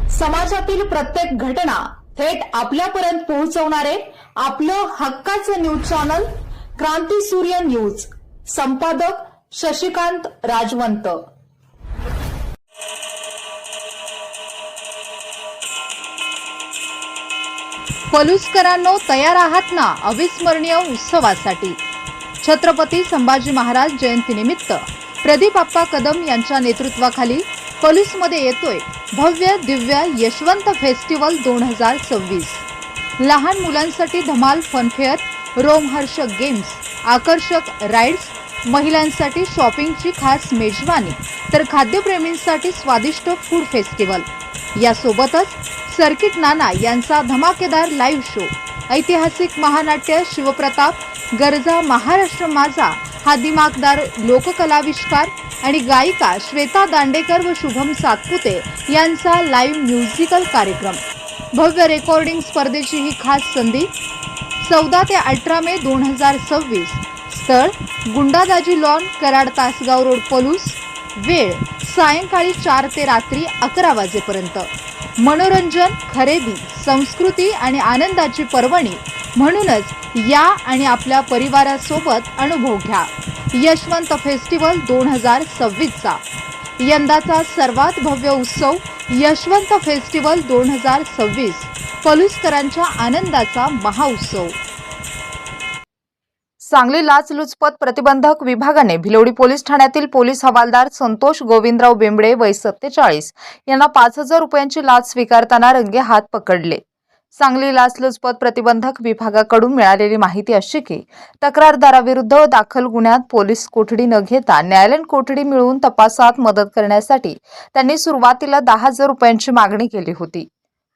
समाजातील प्रत्येक घटना थेट आपल्यापर्यंत पोहोचवणारे आपलं हक्काचं न्यूज चॅनल क्रांती सूर्य न्यूज। संपादक शशिकांत राजवंत। पलुसकरांनो, तयार आहात ना अविस्मरणीय उत्सवासाठी? छत्रपती संभाजी महाराज जयंतीनिमित्त प्रदीप आप्पा कदम यांच्या नेतृत्वाखाली पलुसमध्ये येतोय भव्य दिव्य यशवंत फेस्टिवल 2026। लहान मुलांसाठी धमाल फनफेअर, रोमहर्षक गेम्स, आकर्षक राईड्स, महिलांसाठी शॉपिंगची खास मेजवानी, तर खाद्यप्रेमींसाठी स्वादिष्ट फूड फेस्टिवल। यासोबतच सर्किट नाना यांचा धमाकेदार लाईव्ह शो, ऐतिहासिक महानाट्य शिवप्रताप, गरजा महाराष्ट्र माझा हा दिमागदार लोककलाविष्कार आणि गायिका श्वेता दांडेकर व शुभम सातपुते यांचा लाईव्ह म्युझिकल कार्यक्रम। भव्य रेकॉर्डिंग स्पर्धेची ही खास संधी। 14 ते 18 मे 2026। स्थळ गुंडादाजी लॉन, कराड, तासगाव रोड, पलूस। वेळ सायंकाळी 4 ते रात्री 11 वाजेपर्यंत। मनोरंजन, खरेदी, संस्कृती आणि आनंदाची पर्वणी म्हणूनच या आणि आपल्या परिवारासोबत अनुभव घ्या यशवंत फेस्टिवल 2026 चा। यंदाचा सर्वात भव्य उत्सव यशवंत फेस्टिवल 2026, पलुसकरांच्या आनंदाचा महाउत्सव। सांगली लाचलुचपत प्रतिबंधक विभागाने भिलवडी पोलीस ठाण्यातील पोलीस हवालदार संतोष गोविंदराव बेंबडे वय 47 यांना 5000 रुपयांची लाच स्वीकारताना रंगेहात पकडले। सांगली लाचलुचपत प्रतिबंधक विभागाकडून मिळालेली माहिती अशी की तक्रारदाराविरुद्ध दाखल गुन्ह्यात पोलीस कोठडी न घेता न्यायालयीन कोठडी मिळवून तपासात मदत करण्यासाठी त्यांनी सुरुवातीला 10,000 रुपयांची मागणी केली होती।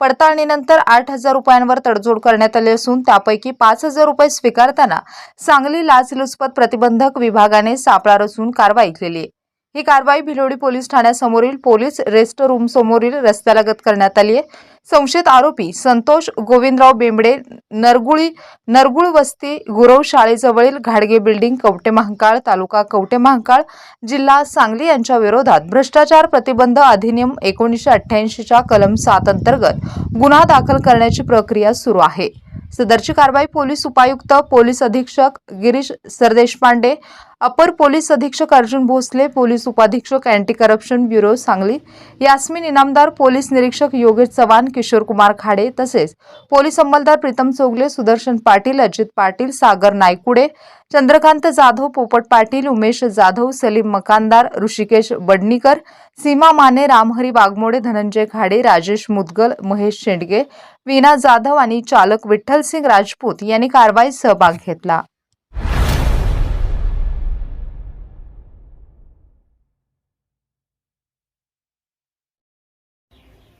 पडताळणीनंतर 8,000 रुपयांवर तडजोड करण्यात आली असून त्यापैकी 5,000 रुपये स्वीकारताना सांगली लाचलुचपत प्रतिबंधक विभागाने सापळा रचून कारवाई केली। ही कारवाई भिलवडी पोलीस ठाण्यासमोरील पोलीस रेस्ट रूम समोरील रस्त्यालगत करण्यात आली आहे। संशयित आरोपी संतोष गोविंदराव बेंबडे नरगुळ वस्ती गुरव शाळेजवळील घाडगे बिल्डिंग, कवटे महांकाळ, तालुका कवटे महांकाळ, जिल्हा सांगली यांच्या विरोधात भ्रष्टाचार प्रतिबंध अधिनियम 1988 च्या कलम 7 अंतर्गत गुन्हा दाखल करण्याची प्रक्रिया सुरू आहे। सदरची कारवाई पोलीस उपायुक्त, पोलीस अधीक्षक गिरीश सरदेशपांडे, अपर पोलीस अधीक्षक अर्जुन भोसले, पोलीस उपाधीक्षक anti corruption bureau Sangli Yasmin Inamdar, police निरीक्षक योगेश चव्हाण, किशोर कुमार खाडे तसेच पोलीस अंमलदार प्रीतम चौगले, सुदर्शन पाटील, अजित पाटील, सागर नायकुडे, चंद्रकांत जाधव, पोपट पाटील, उमेश जाधव, सलीम मकानदार, ऋषिकेश बडनीकर, सीमा माने, रामहरी वाघमोडे, धनंजय खाडे, राजेश मुदगल, महेश शेंडगे, वीना जाधव आणि चालक विठ्ठलसिंग राजपूत यांनी कारवाईत सहभाग घेतला।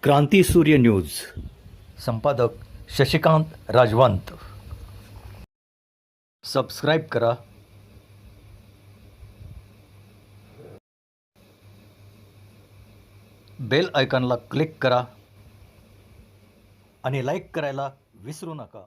क्रांती सूर्य न्यूज। संपादक शशिकांत राजवंत। सबस्क्राइब करा, बेल आयकॉनला क्लिक करा आणि लाईक करायला विसरू नका।